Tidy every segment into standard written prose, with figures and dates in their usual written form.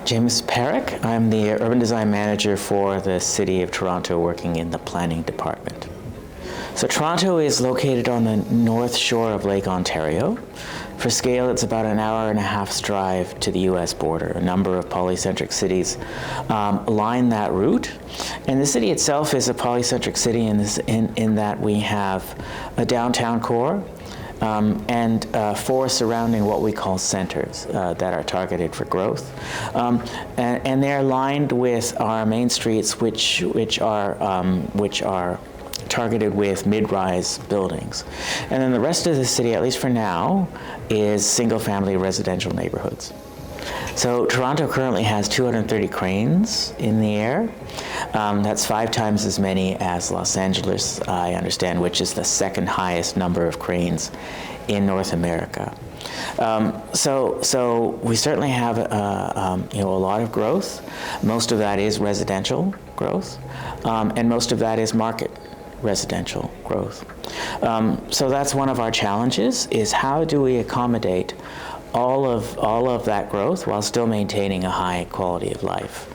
James Parakh. I'm the urban design manager for the City of Toronto, working in the planning department. So Toronto is located on the north shore of Lake Ontario. For scale, it's about an hour and a half's drive to the US border. A number of polycentric cities line that route. And the city itself is a polycentric city in that we have a downtown core, and four surrounding what we call centers that are targeted for growth, and they're lined with our main streets, which are targeted with mid-rise buildings, and then the rest of the city, at least for now, is single-family residential neighborhoods. So Toronto currently has 230 cranes in the air. That's 5 times as many as Los Angeles, I understand, which is the second highest number of cranes in North America. So we certainly have a lot of growth. Most of that is residential growth, and most of that is market residential growth. So that's one of our challenges: is how do we accommodate all of that growth while still maintaining a high quality of life,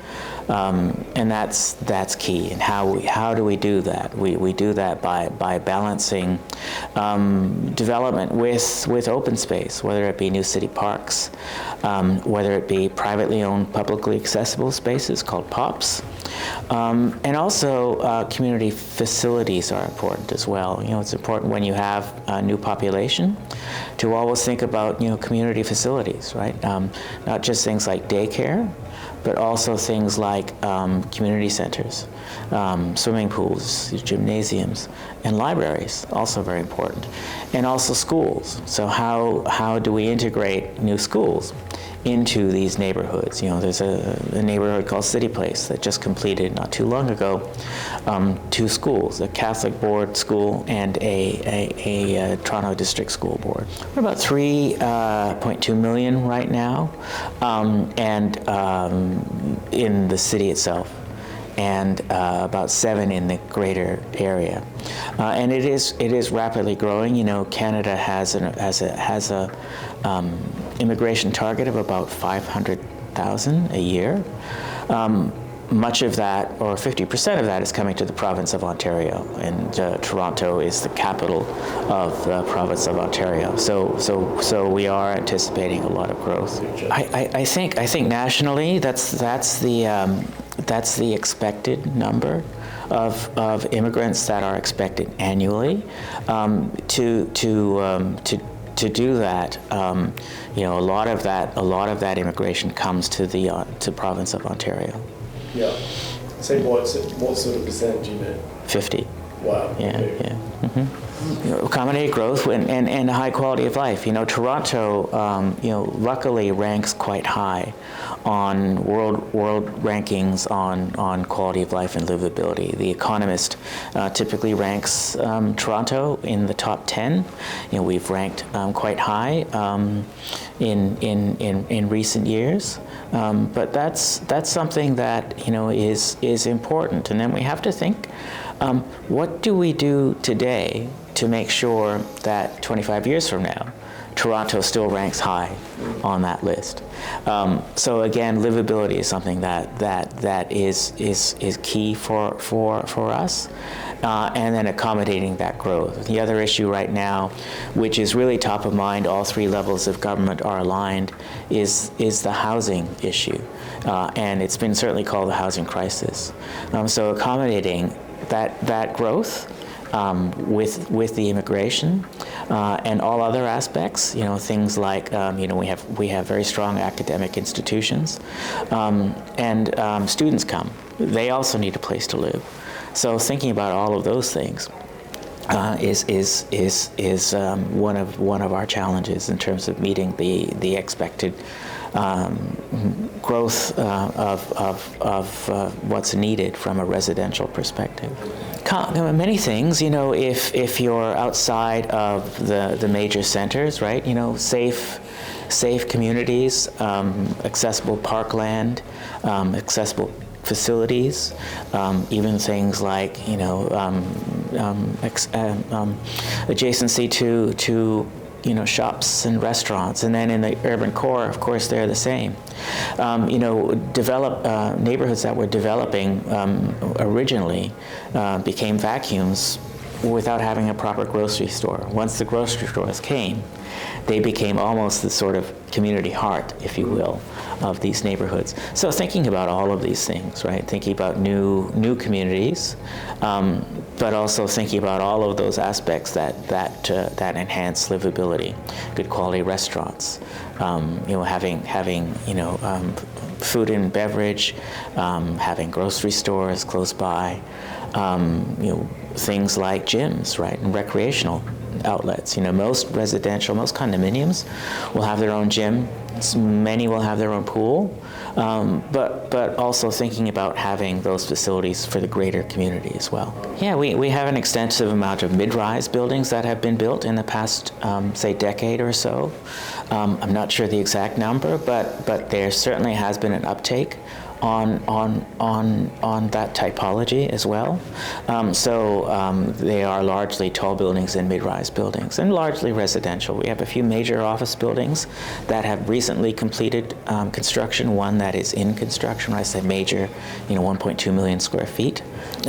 and that's key. And how do we do that? We do that by balancing development with open space, whether it be new city parks, whether it be privately owned, publicly accessible spaces called POPs, and also community facilities are important as well. It's important when you have a new population to always think about community facilities, right? Not just things like daycare, but also things like community centers, swimming pools, gymnasiums, and libraries, also very important. And also schools. So how do we integrate new schools into these neighborhoods? There's a neighborhood called City Place that just completed not too long ago 2 schools, a Catholic board school and a Toronto District School Board. We're about 3.2 million right now, and in the city itself, and about 7 in the greater area, and it is rapidly growing. Canada has a immigration target of about 500,000 a year. Much of that, or 50% of that, is coming to the province of Ontario, and Toronto is the capital of the province of Ontario. So we are anticipating a lot of growth. I think nationally that's the expected number of immigrants that are expected annually. To do that, a lot of that immigration comes to the province of Ontario. Yeah. So what sort of percent do you know? 50. Wow. Yeah. Okay. Yeah. Mm-hmm. Accommodate growth and a high quality of life. Toronto, luckily ranks quite high on world rankings on quality of life and livability. The Economist typically ranks Toronto in the top 10. We've ranked quite high in recent years, but that's something that is important. And then we have to think, what do we do today to make sure that 25 years from now, Toronto still ranks high on that list? So again, livability is something that is key for us, and then accommodating that growth. The other issue right now, which is really top of mind, all 3 levels of government are aligned, is the housing issue, and it's been certainly called the housing crisis. So accommodating that growth with the immigration and all other aspects, things like we have very strong academic institutions, and students come. They also need a place to live. So thinking about all of those things is one of our challenges in terms of meeting the expected growth of what's needed from a residential perspective. Many things, if you're outside of the major centers, right? Safe communities, accessible parkland, accessible facilities, even things like adjacency to shops and restaurants. And then in the urban core, of course, they're the same. Neighborhoods that were developing originally became vacuums without having a proper grocery store. Once the grocery stores came, they became almost the sort of community heart, if you will, of these neighborhoods. So thinking about all of these things, right? Thinking about new communities, but also thinking about all of those aspects that enhance livability. Good quality restaurants, having food and beverage, having grocery stores close by, things like gyms, right, and recreational outlets. Most condominiums will have their own gym. Many will have their own pool, but also thinking about having those facilities for the greater community as well. Yeah, we have an extensive amount of mid-rise buildings that have been built in the past, say, decade or so. I'm not sure the exact number, but there certainly has been an uptake on that typology as well. They are largely tall buildings and mid-rise buildings, and largely residential. We have a few major office buildings that have recently completed construction, one that is in construction. When I say major, 1.2 million square feet.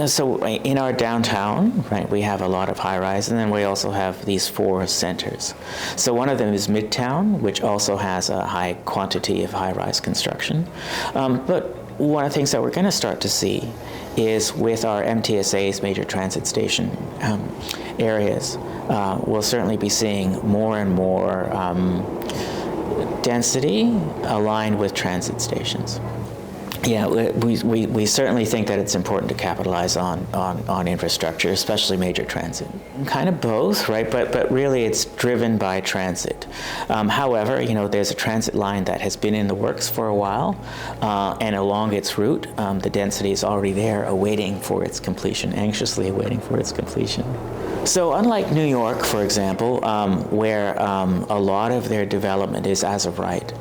So in our downtown, right, we have a lot of high-rise, and then we also have these 4 centers. So one of them is Midtown, which also has a high quantity of high-rise construction. But one of the things that we're going to start to see is with our MTSA's major transit station areas, we'll certainly be seeing more and more density aligned with transit stations. Yeah, we certainly think that it's important to capitalize on infrastructure, especially major transit. Kind of both, right? But really it's driven by transit. However, there's a transit line that has been in the works for a while, and along its route, the density is already there, awaiting for its completion, anxiously awaiting for its completion. So unlike New York, for example, where a lot of their development is as of right,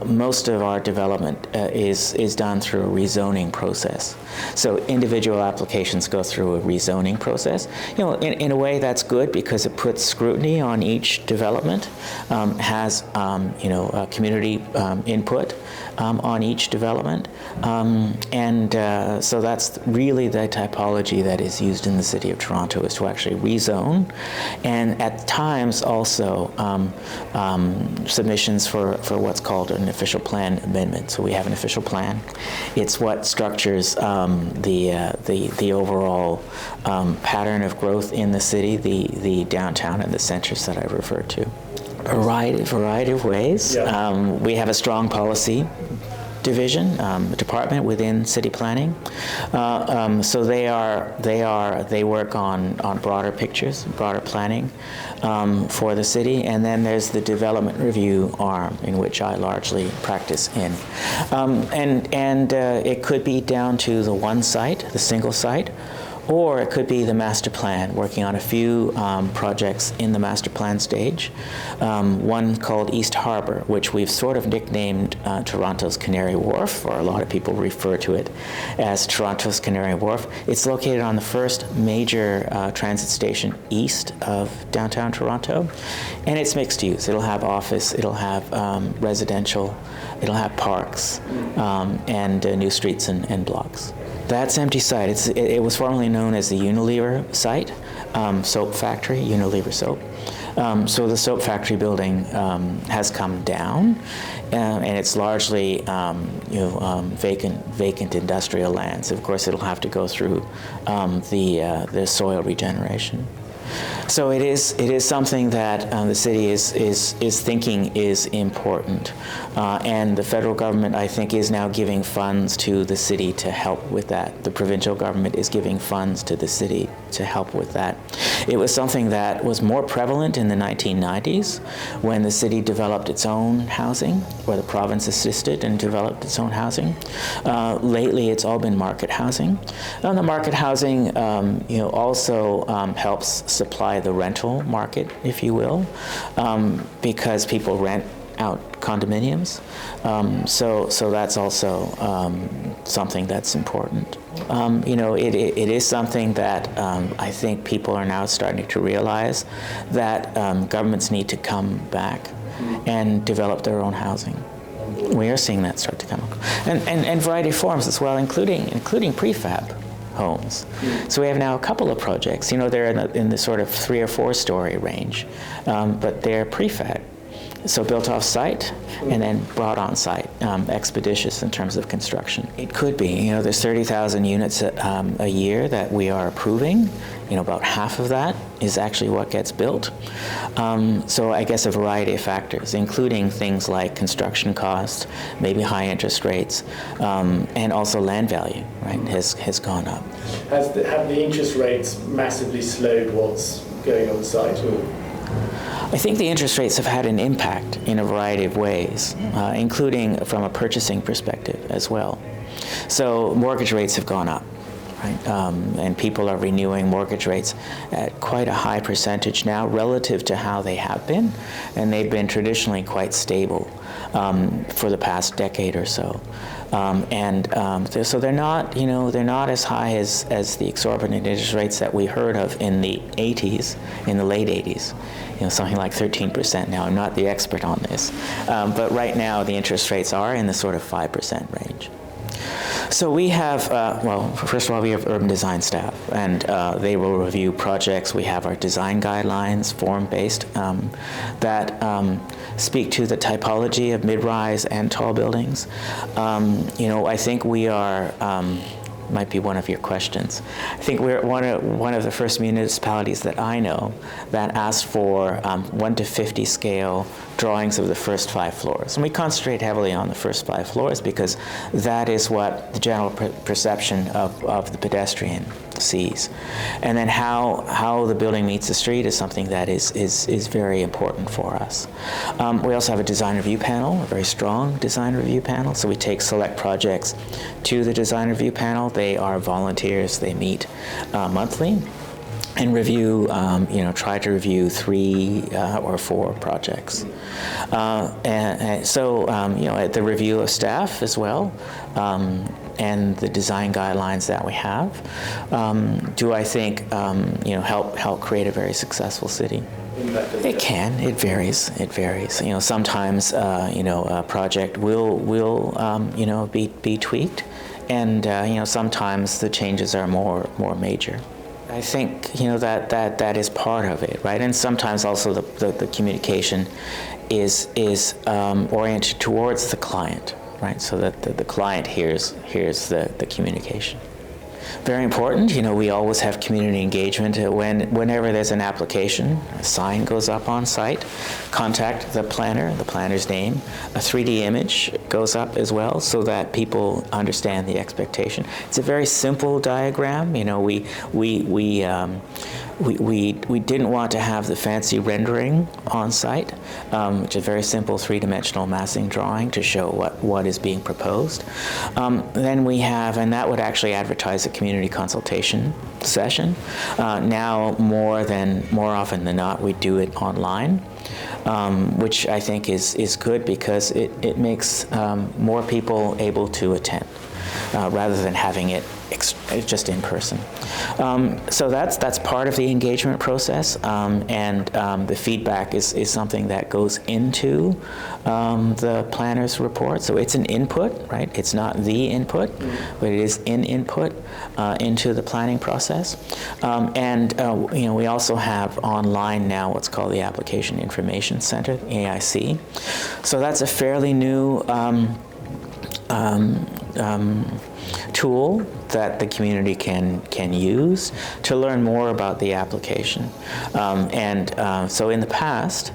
most of our development is done through a rezoning process. So individual applications go through a rezoning process. In a way that's good because it puts scrutiny on each development, has community input on each development, so that's really the typology that is used in the City of Toronto, is to actually rezone, and at times also submissions for what's called an official plan amendment. So we have an official plan. It's what structures the overall pattern of growth in the city, the downtown and the centers that I referred to. A variety of ways. Yeah. We have a strong policy division, department within city planning. So they work on broader pictures, broader planning for the city, and then there's the development review arm, in which I largely practice in. And it could be down to the one site, the single site, or it could be the master plan, working on a few projects in the master plan stage. One called East Harbor, which we've sort of nicknamed Toronto's Canary Wharf, or a lot of people refer to it as Toronto's Canary Wharf. It's located on the first major transit station east of downtown Toronto, and it's mixed use. It'll have office, it'll have residential, it'll have parks, and new streets and blocks. That's empty site. It was formerly known as the Unilever site, soap factory, Unilever soap. So the soap factory building has come down, and it's largely vacant industrial lands. Of course, it'll have to go through the soil regeneration. So it is something that the city is thinking is important, and the federal government, I think, is now giving funds to the city to help with that. The provincial government is giving funds to the city to help with that. It was something that was more prevalent in the 1990s when the city developed its own housing, or the province assisted and developed its own housing. Lately, it's all been market housing. And the market housing, also helps supply the rental market, if you will, because people rent out condominiums. So that's also something that's important. It is something that I think people are now starting to realize that governments need to come back and develop their own housing. We are seeing that start to come, and variety of forms as well, including prefab homes. So we have now a couple of projects. They're in the sort of 3 or 4 story range, but they're prefab. So built off site and then brought on site, expeditious in terms of construction. It could be, there's 30,000 units a year that we are approving. About half of that is actually what gets built. So I guess a variety of factors, including things like construction costs, maybe high interest rates, and also land value, right, has gone up. Have the interest rates massively slowed what's going on site? I think the interest rates have had an impact in a variety of ways, including from a purchasing perspective as well. So mortgage rates have gone up, right? And people are renewing mortgage rates at quite a high percentage now relative to how they have been, and they've been traditionally quite stable for the past decade or so. So they're not as high as the exorbitant interest rates that we heard of in the 80s, in the late 80s. Something like 13% now. I'm not the expert on this, but right now the interest rates are in the sort of 5% range. So we have, first of all, we have urban design staff, and they will review projects. We have our design guidelines, form-based, that speak to the typology of mid-rise and tall buildings. I think we are, might be one of your questions. I think we're one of the first municipalities that I know that asked for 1 to 50 scale drawings of the first 5 floors. And we concentrate heavily on the first 5 floors because that is what the general perception of the pedestrian sees. And then how the building meets the street is something that is very important for us. We also have a design review panel, a very strong design review panel. So we take select projects to the design review panel. They are volunteers. They meet monthly and review, try to review 3 or 4 projects. So at the review of staff as well, and the design guidelines that we have, do I think help create a very successful city? It can. It varies. Sometimes a project will be tweaked, and sometimes the changes are more major. I think that is part of it, right? And sometimes also the communication is oriented towards the client, right? So that the client hears the communication. Very important, we always have community engagement. Whenever there's an application, a sign goes up on site, contact the planner, the planner's name, a 3D image goes up as well so that people understand the expectation. It's a very simple diagram. We didn't want to have the fancy rendering on site, which is a very simple 3-dimensional massing drawing to show what is being proposed. Then we have, and that would actually advertise a community consultation session. Now more often than not, we do it online, which I think is good because it makes more people able to attend rather than having it just in person. So that's part of the engagement process, and the feedback is something that goes into the planner's report. So it's an input, right? It's not the input, but it is an input into the planning process. We also have online now what's called the Application Information Center, AIC. So that's a fairly new tool that the community can use to learn more about the application. So in the past,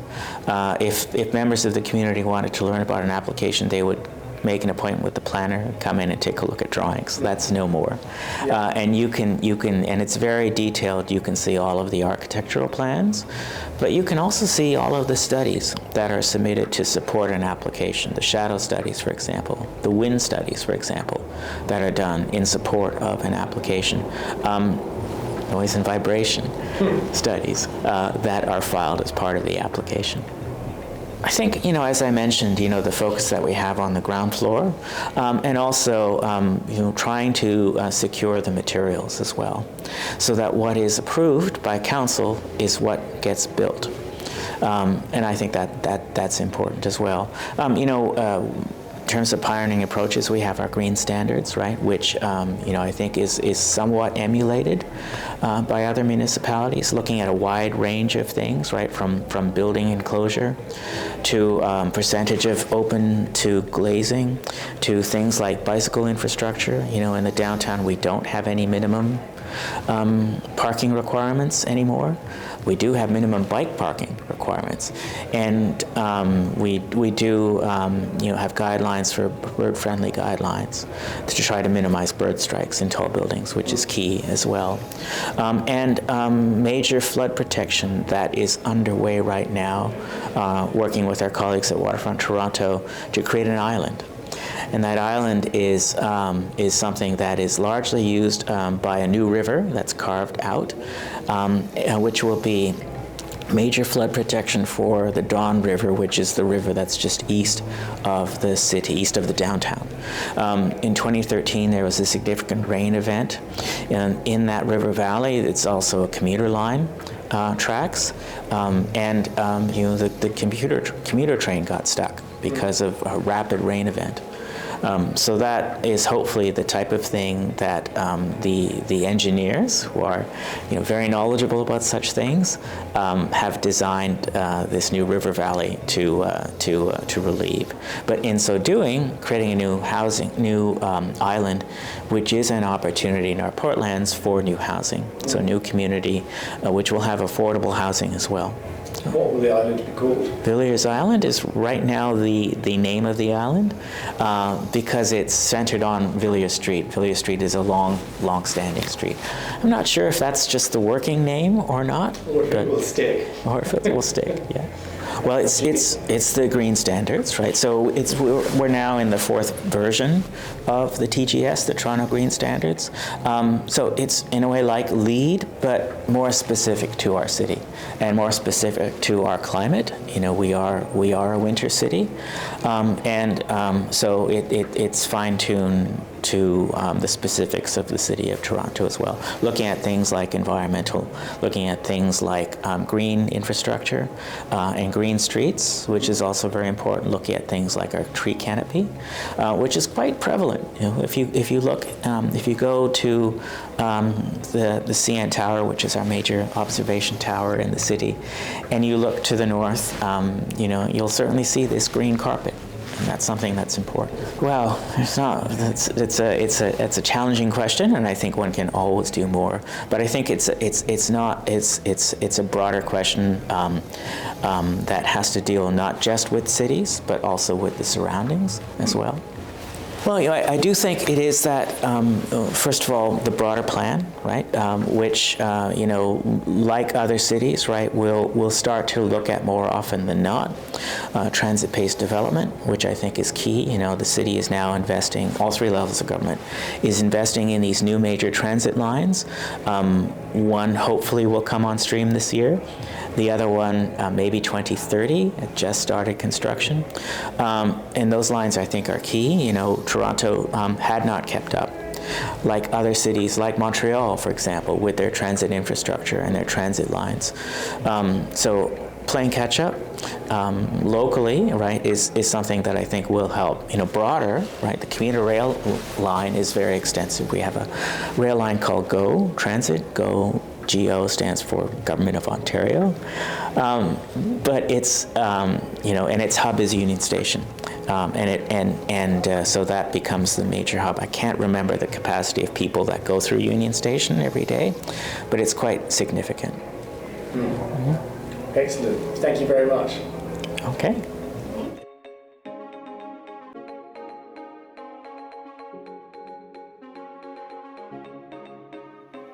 if members of the community wanted to learn about an application, they would make an appointment with the planner, come in and take a look at drawings. That's no more. Yeah. And you can, and it's very detailed. You can see all of the architectural plans, but you can also see all of the studies that are submitted to support an application. The shadow studies, for example, the wind studies, for example, that are done in support of an application. Noise and vibration studies that are filed as part of the application. I think, as I mentioned, the focus that we have on the ground floor, and also, trying to secure the materials as well, so that what is approved by council is what gets built. And I think that's important as well. In terms of pioneering approaches, we have our green standards, right, which I think is somewhat emulated by other municipalities, looking at a wide range of things, right, from building enclosure to percentage of open to glazing to things like bicycle infrastructure. In the downtown, we don't have any minimum parking requirements anymore. We do have minimum bike parking requirements, and we do have guidelines for bird-friendly guidelines to try to minimize bird strikes in tall buildings, which is key as well. And major flood protection that is underway right now, working with our colleagues at Waterfront Toronto to create an island. And that island is something that is largely used by a new river that's carved out, which will be major flood protection for the Don River, which is the river that's just east of the city, east of the downtown. In 2013, there was a significant rain event in that river valley. It's also a commuter line. Tracks, and the commuter train got stuck because of a rapid rain event. So that is hopefully the type of thing that the engineers, who are very knowledgeable about such things, have designed this new river valley to relieve. But in so doing, creating a new island, which is an opportunity in our portlands for new housing. So new community, which will have affordable housing as well. What will the island be called? Villiers Island is right now the name of the island because it's centered on Villiers Street. Villiers Street is a long-standing street. I'm not sure if that's just the working name or not. Or if it will stick. Or if it will stick, yeah. Well, it's the green standards, right? So we're now in the 4th version of the TGS, the Toronto Green Standards. So it's in a way like LEED, but more specific to our city and more specific to our climate. We are a winter city, so it's fine-tuned to the specifics of the city of Toronto as well, looking at things like environmental, looking at things like green infrastructure and green streets, which is also very important, looking at things like our tree canopy, which is quite prevalent. If you look, if you go to the CN Tower, which is our major observation tower in the city, and you look to the north, you'll certainly see this green carpet. And that's something that's important. Well, it's a challenging question, and I think one can always do more. But I think it's a broader question that has to deal not just with cities, but also with the surroundings as well. Well, I do think it is that, first of all, the broader plan, right, which, like other cities, right, will start to look at more often than not transit-based development, which I think is key. The city is now investing, all 3 levels of government, is investing in these new major transit lines. One hopefully will come on stream this year. The other one, maybe 2030, it just started construction. And those lines, I think, are key. Toronto had not kept up, like other cities, like Montreal, for example, with their transit infrastructure and their transit lines. So playing catch up locally, right, is something that I think will help. Broader, right, the commuter rail line is very extensive. We have a rail line called GO Transit. GO stands for Government of Ontario, but it's and its hub is Union Station, so that becomes the major hub. I can't remember the capacity of people that go through Union Station every day, but it's quite significant. Mm-hmm. Excellent. Thank you very much. Okay.